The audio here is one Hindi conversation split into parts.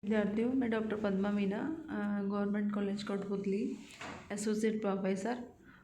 विद्यार्थियों, मैं doctor Padma Meena, government college Kotputli, associate professor.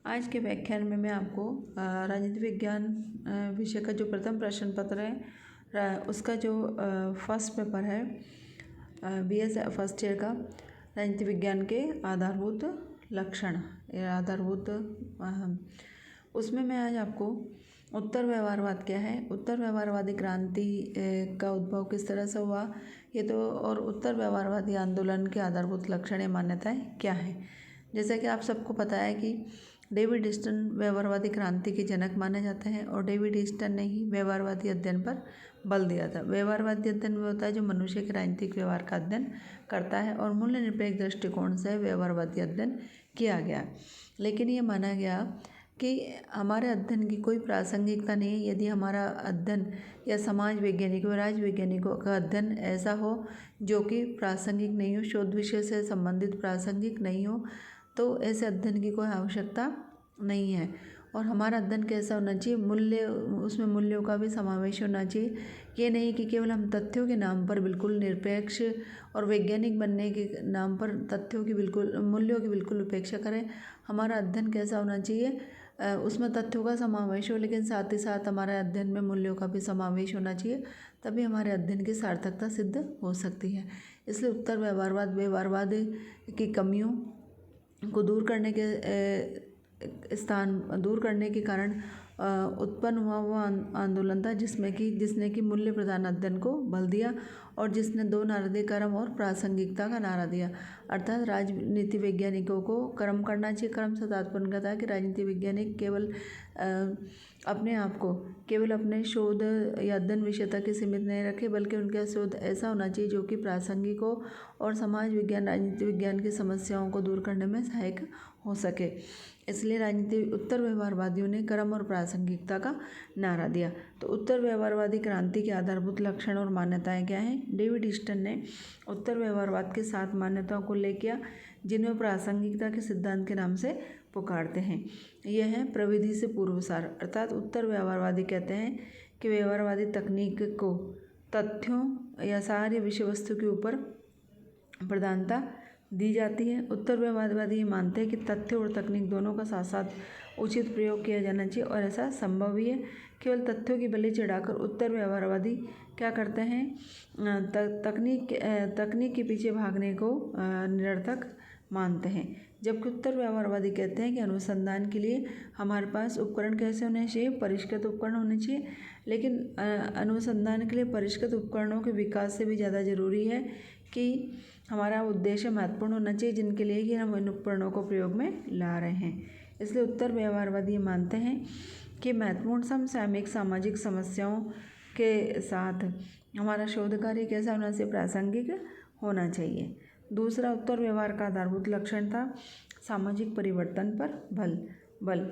आज के व्याख्यान में मैं आपको राजनीति विज्ञान विषय का जो प्रथम प्रश्न पत्र है उसका जो फर्स्ट पेपर है BS फर्स्ट ईयर का राजनीति विज्ञान के आधारभूत लक्षण या आधारभूत उसमें मैं आज आपको उत्तर व्यवहारवाद क्या है, उत्तर व्यवहारवादी क्रांति का उद्भव किस तरह से हुआ, ये तो, और उत्तर व्यवहारवादी आंदोलन के आधारभूत लक्षण या मान्यताएं क्या है। जैसा कि आप सबको पता है कि डेविड ईस्टन व्यवहारवादी क्रांति के जनक माने जाते हैं और डेविड ईस्टन ने ही व्यवहारवादी अध्ययन पर बल दिया था। व्यवहारवादी अध्ययन वो होता है जो मनुष्य के राजनीतिक व्यवहार का अध्ययन करता है और मूल्य निरपेक्ष दृष्टिकोण से व्यवहारवादी अध्ययन किया गया। लेकिन ये माना गया कि हमारे अध्ययन की कोई प्रासंगिकता नहीं है यदि हमारा अध्ययन या समाज वैज्ञानिकों व राज वैज्ञानिकों का अध्ययन ऐसा हो जो कि प्रासंगिक नहीं हो, शोध विषय से संबंधित प्रासंगिक नहीं हो, तो ऐसे अध्ययन की कोई आवश्यकता नहीं है। और हमारा अध्ययन कैसा होना चाहिए, मूल्य, उसमें मूल्यों का भी समावेश होना चाहिए। ये नहीं कि केवल हम तथ्यों के नाम पर बिल्कुल निरपेक्ष और वैज्ञानिक बनने के नाम पर तथ्यों की बिल्कुल, मूल्यों की बिल्कुल उपेक्षा करें। हमारा अध्ययन कैसा होना चाहिए, उसमें तथ्यों का समावेश हो, लेकिन साथ ही साथ हमारे अध्ययन में मूल्यों का भी समावेश होना चाहिए, तभी हमारे अध्ययन की सार्थकता सिद्ध हो सकती है। इसलिए उत्तर व्यवहारवाद की कमियों को दूर करने के कारण उत्पन्न हुआ वो आंदोलन था जिसने कि मूल्य प्रधान अध्ययन को बल दिया और जिसने दो नारे दिए, कर्म और प्रासंगिकता का नारा दिया। अर्थात राजनीति वैज्ञानिकों को कर्म करना चाहिए। कर्म से तात्पर्य था कि राजनीति वैज्ञानिक केवल अपने आप को केवल अपने शोध या अध्ययन विषय तक ही सीमित नहीं रखे, बल्कि उनका शोध ऐसा होना चाहिए जो कि प्रासंगिक हो और समाज विज्ञान, राजनीति विज्ञान की समस्याओं को दूर करने में सहायक हो सके। इसलिए राजनीति उत्तर व्यवहारवादियों ने कर्म और प्रासंगिकता का नारा दिया। तो उत्तर व्यवहारवादी क्रांति के आधारभूत लक्षण और मान्यताएं क्या हैं। डेविड ईस्टन ने उत्तर व्यवहारवाद के 7 मान्यताओं को ले किया जिन्हें प्रासंगिकता के सिद्धांत के नाम से पुकारते हैं। यह है प्रविधि से पूर्वसार, अर्थात उत्तर व्यवहारवादी कहते हैं कि व्यवहारवादी तकनीक को तथ्यों या सारी विषय वस्तु के ऊपर प्रधानता दी जाती है। उत्तर व्यवहारवादी ये मानते हैं कि तथ्य और तकनीक दोनों का साथ साथ उचित प्रयोग किया जाना चाहिए और ऐसा संभव भी है। केवल तथ्यों की बलि चढ़ाकर उत्तर व्यवहारवादी क्या करते हैं, तकनीक के पीछे भागने को निरर्थक मानते हैं, जबकि उत्तर व्यवहारवादी कहते हैं कि अनुसंधान के लिए हमारे पास उपकरण कैसे होने चाहिए, परिष्कृत उपकरण होने चाहिए। लेकिन अनुसंधान के लिए परिष्कृत उपकरणों के विकास से भी ज़्यादा जरूरी है कि हमारा उद्देश्य महत्वपूर्ण होना चाहिए जिनके लिए कि हम इन उपकरणों को प्रयोग में ला रहे हैं। इसलिए उत्तर व्यवहारवादी मानते हैं कि महत्वपूर्ण समसामयिक सामाजिक समस्याओं के साथ हमारा शोध कार्य कैसा होना चाहिए, प्रासंगिक होना चाहिए। दूसरा उत्तर व्यवहार का आधारभूत लक्षण था सामाजिक परिवर्तन पर बल,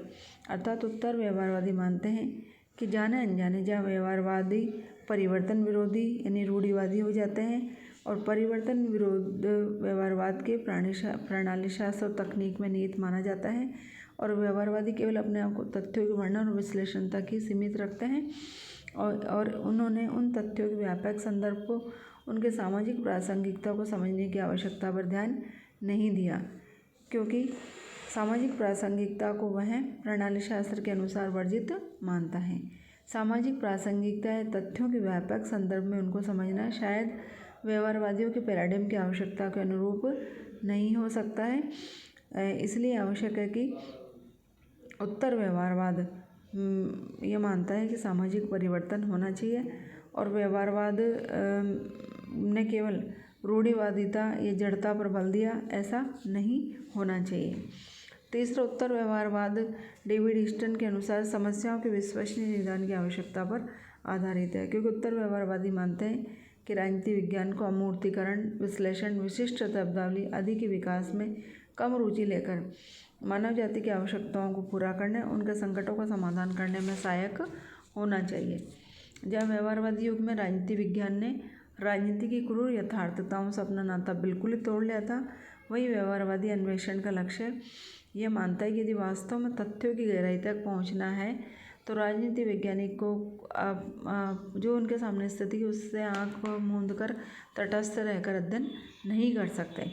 अर्थात उत्तर व्यवहारवादी मानते हैं कि जाने अनजाने जहाँ व्यवहारवादी परिवर्तन विरोधी यानी रूढ़िवादी हो जाते हैं और परिवर्तन विरोध व्यवहारवाद के प्रणाली शास्त्र और तकनीक में निहित माना जाता है और व्यवहारवादी केवल अपने आप को तथ्यों के वर्णन और विश्लेषण तक ही सीमित रखते हैं और उन्होंने उन तथ्यों के व्यापक संदर्भ को, उनके सामाजिक प्रासंगिकता को समझने की आवश्यकता पर ध्यान नहीं दिया, क्योंकि सामाजिक प्रासंगिकता को वह प्रणाली शास्त्र के अनुसार वर्जित मानता है। सामाजिक प्रासंगिकता है तथ्यों के व्यापक संदर्भ में उनको समझना शायद व्यवहारवादियों के पैराडिम की आवश्यकता के अनुरूप नहीं हो सकता है। इसलिए आवश्यक है कि उत्तर व्यवहारवाद ये मानता है कि सामाजिक परिवर्तन होना चाहिए और व्यवहारवाद ने केवल रूढ़िवादिता या जड़ता पर बल दिया, ऐसा नहीं होना चाहिए। तीसरा उत्तर व्यवहारवाद डेविड ईस्टन के अनुसार समस्याओं के विश्वसनीय निदान की आवश्यकता पर आधारित है, क्योंकि उत्तर व्यवहारवादी मानते हैं कि राजनीति विज्ञान को अमूर्तीकरण, विश्लेषण, विशिष्ट शब्दावली आदि के विकास में कम रुचि लेकर मानव जाति की आवश्यकताओं को पूरा करने, उनके संकटों का समाधान करने में सहायक होना चाहिए। जब व्यवहारवादी युग में राजनीति विज्ञान ने राजनीति की क्रूर यथार्थताओं से अपना नाता बिल्कुल ही तोड़ लिया था, वही व्यवहारवादी अन्वेषण का लक्ष्य यह मानता है कि यदि वास्तव में तथ्यों की गहराई तक पहुँचना है तो राजनीति वैज्ञानिक को जो उनके सामने स्थिति उससे आँख मूंद कर तटस्थ रहकर अध्ययन नहीं कर सकते,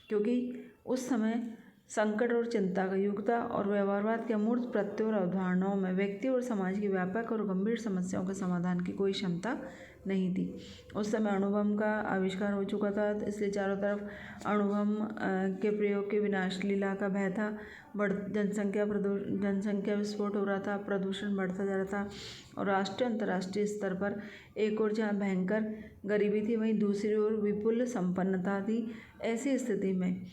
क्योंकि उस समय संकट और चिंता का युग था और व्यवहारवाद के अमूर्त प्रत्ययों और अवधारणाओं में व्यक्ति और समाज की व्यापक और गंभीर समस्याओं के समाधान की कोई क्षमता नहीं थी। उस समय अणुबम का आविष्कार हो चुका था, इसलिए चारों तरफ अणुबम के प्रयोग की विनाश लीला का भय था। जनसंख्या विस्फोट हो रहा था, प्रदूषण बढ़ता जा रहा था और राष्ट्रीय अंतर्राष्ट्रीय स्तर पर एक ओर जहाँ भयंकर गरीबी थी, वहीं दूसरी ओर विपुल संपन्नता थी। ऐसी स्थिति में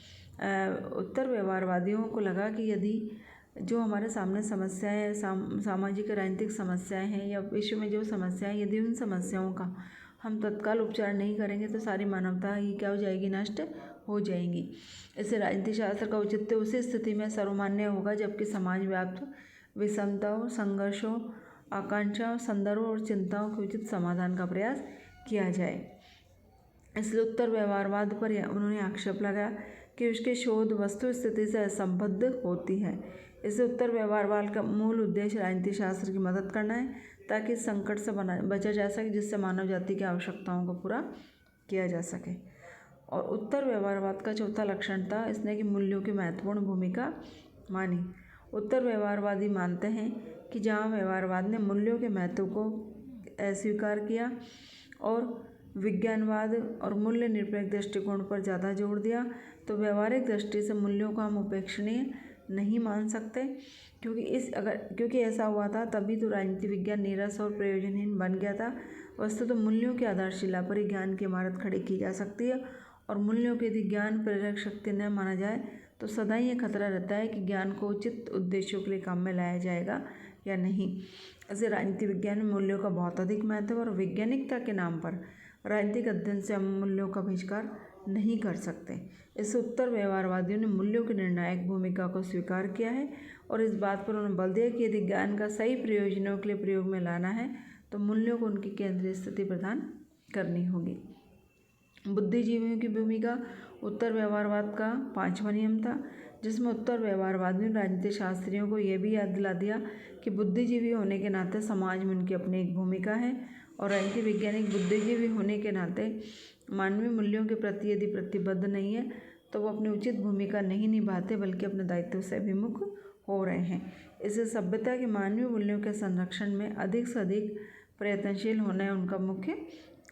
उत्तर व्यवहारवादियों को लगा कि यदि जो हमारे सामने समस्याएं सामाजिक राजनीतिक समस्याएं हैं या विश्व में जो समस्याएं, यदि उन समस्याओं का हम तत्काल उपचार नहीं करेंगे तो सारी मानवता ही क्या हो जाएगी, नष्ट हो जाएंगी। इससे राजनीति शास्त्र का औचित्य उसी स्थिति में सर्वमान्य होगा जबकि समाज व्याप्त विषमताओं, संघर्षों, आकांक्षाओं, संदर्भों और चिंताओं के उचित समाधान का प्रयास किया जाए। इसलिए उत्तर व्यवहारवाद पर उन्होंने आक्षेप लगाया कि उसकी शोध वस्तु स्थिति से असंबद्ध होती है। इससे उत्तर व्यवहारवाद का मूल उद्देश्य राजनीति शास्त्र की मदद करना है ताकि इस संकट से बचा जा सके जिससे मानव जाति की आवश्यकताओं को पूरा किया जा सके। और उत्तर व्यवहारवाद का चौथा लक्षण था इसने कि मूल्यों की महत्वपूर्ण भूमिका मानी। उत्तर व्यवहारवादी मानते हैं कि जहाँ व्यवहारवाद ने मूल्यों के महत्व को अस्वीकार किया और विज्ञानवाद और मूल्य निरपेक्ष दृष्टिकोण पर ज़्यादा जोर दिया, तो व्यवहारिक दृष्टि से मूल्यों को हम उपेक्षणीय नहीं मान सकते, क्योंकि ऐसा हुआ था तभी तो राजनीति विज्ञान नीरस और प्रयोजनहीन बन गया था। वस्तु तो मूल्यों की आधारशिला पर ही ज्ञान की इमारत खड़ी की जा सकती है और मूल्यों की यदि ज्ञान प्रेरक शक्ति न माना जाए तो सदा ही ये खतरा रहता है कि ज्ञान को उचित उद्देश्यों के लिए काम में लाया जाएगा या नहीं। ऐसे राजनीति विज्ञान में मूल्यों का बहुत अधिक महत्व और वैज्ञानिकता के नाम पर राजनीतिक अध्ययन से हम मूल्यों का बहिष्कार नहीं कर सकते। इससे उत्तर व्यवहारवादियों ने मूल्यों की निर्णायक भूमिका को स्वीकार किया है और इस बात पर उन्होंने बल दिया कि यदि ज्ञान का सही प्रयोजनों के लिए प्रयोग में लाना है तो मूल्यों को उनकी केंद्रीय स्थिति प्रदान करनी होगी। बुद्धिजीवियों की भूमिका उत्तर व्यवहारवाद का 5वां नियम था, जिसमें उत्तर व्यवहारवादियों ने राजनीतिक शास्त्रियों को यह भी याद दिला दिया कि बुद्धिजीवी होने के नाते समाज में उनकी अपनी एक भूमिका है और राजनीति वैज्ञानिक बुद्धिजीवी होने के नाते मानवीय मूल्यों के प्रति यदि प्रतिबद्ध नहीं है तो वो अपनी उचित भूमिका नहीं निभाते बल्कि अपने दायित्व से विमुख हो रहे हैं। इससे सभ्यता के मानवीय मूल्यों के संरक्षण में अधिक से अधिक प्रयत्नशील होना उनका मुख्य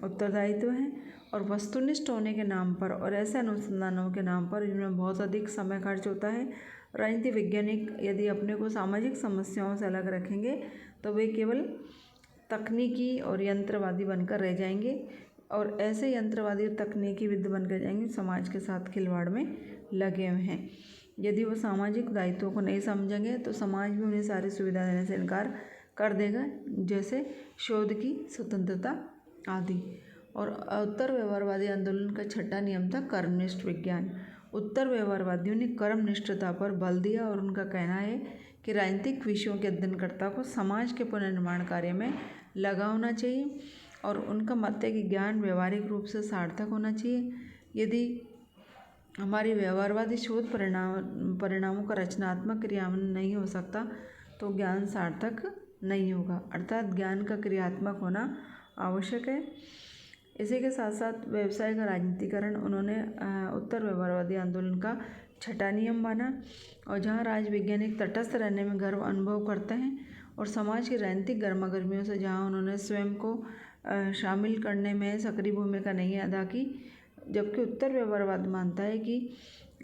उत्तरदायित्व है और वस्तुनिष्ठ होने के नाम पर और ऐसे अनुसंधानों के नाम पर जिनमें बहुत अधिक समय खर्च होता है, राजनीति वैज्ञानिक यदि अपने को सामाजिक समस्याओं से अलग रखेंगे तो वे केवल तकनीकी और यंत्रवादी बनकर रह जाएंगे और ऐसे यंत्रवादी और तकनीकी विद बनकर जाएंगे समाज के साथ खिलवाड़ में लगे हुए हैं। यदि वो सामाजिक दायित्वों को नहीं समझेंगे तो समाज भी उन्हें सारी सुविधा देने से इनकार कर देगा, जैसे शोध की स्वतंत्रता आदि। और उत्तर व्यवहारवादी आंदोलन का 6वां नियम था कर्मनिष्ठ विज्ञान। उत्तर व्यवहारवादियों ने कर्मनिष्ठता पर बल दिया और उनका कहना है कि राजनीतिक विषयों के अध्ययनकर्ता को समाज के पुनर्निर्माण कार्य में लगा होना चाहिए और उनका मत है कि ज्ञान व्यवहारिक रूप से सार्थक होना चाहिए। यदि हमारी व्यवहारवादी शोध परिणामों का रचनात्मक क्रियान्वयन नहीं हो सकता तो ज्ञान सार्थक नहीं होगा, अर्थात ज्ञान का क्रियात्मक होना आवश्यक है। इसी के साथ साथ व्यवसाय का राजनीतिकरण उन्होंने उत्तर व्यवहारवादी आंदोलन का 6वां नियम माना और जहाँ राज वैज्ञानिक तटस्थ रहने में गर्व अनुभव करते हैं और समाज की राजनीतिक गर्मागर्मियों से जहाँ उन्होंने स्वयं को शामिल करने में सक्रिय भूमिका नहीं अदा की, जबकि उत्तर व्यवहारवाद मानता है कि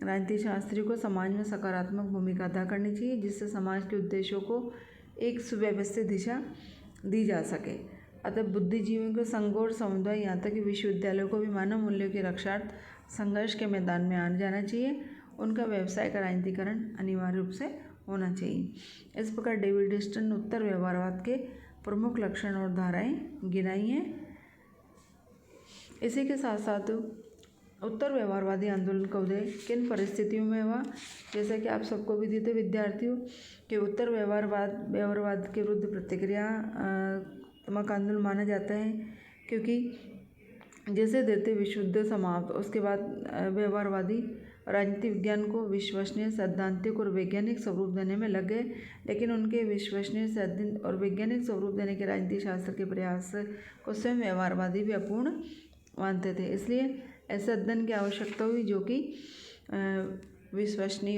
राजनीतिक शास्त्री को समाज में सकारात्मक भूमिका अदा करनी चाहिए जिससे समाज के उद्देश्यों को एक सुव्यवस्थित दिशा दी जा सके। अतः बुद्धिजीवियों के संघ और समुदाय यहाँ तक कि विश्वविद्यालयों को भी मानव मूल्यों की रक्षार्थ संघर्ष के मैदान में आना जाना चाहिए। उनका व्यवसाय का राजनीतिकरण अनिवार्य रूप से होना चाहिए। इस प्रकार डेविड हिस्टन ने उत्तर व्यवहारवाद के प्रमुख लक्षण और धाराएं गिनाई हैं। इसी के साथ साथ उत्तर व्यवहारवादी आंदोलन का उदय किन परिस्थितियों में हुआ, जैसा कि आप सबको भी दी थे विद्यार्थियों कि उत्तर व्यवहारवाद के विरुद्ध प्रतिक्रियात्मक आंदोलन माना जाता है, क्योंकि जैसे द्वितीय विश्व युद्ध समाप्त उसके बाद व्यवहारवादी राजनीति विज्ञान को विश्वसनीय, सैद्धांतिक और वैज्ञानिक स्वरूप देने में लग गए, लेकिन उनके विश्वसनीय, सैद्धांतिक और वैज्ञानिक स्वरूप देने के राजनीति शास्त्र के प्रयास को स्वयं व्यवहारवादी भी अपूर्ण मानते थे। इसलिए ऐसे अध्ययन की आवश्यकता हुई जो कि विश्वसनीय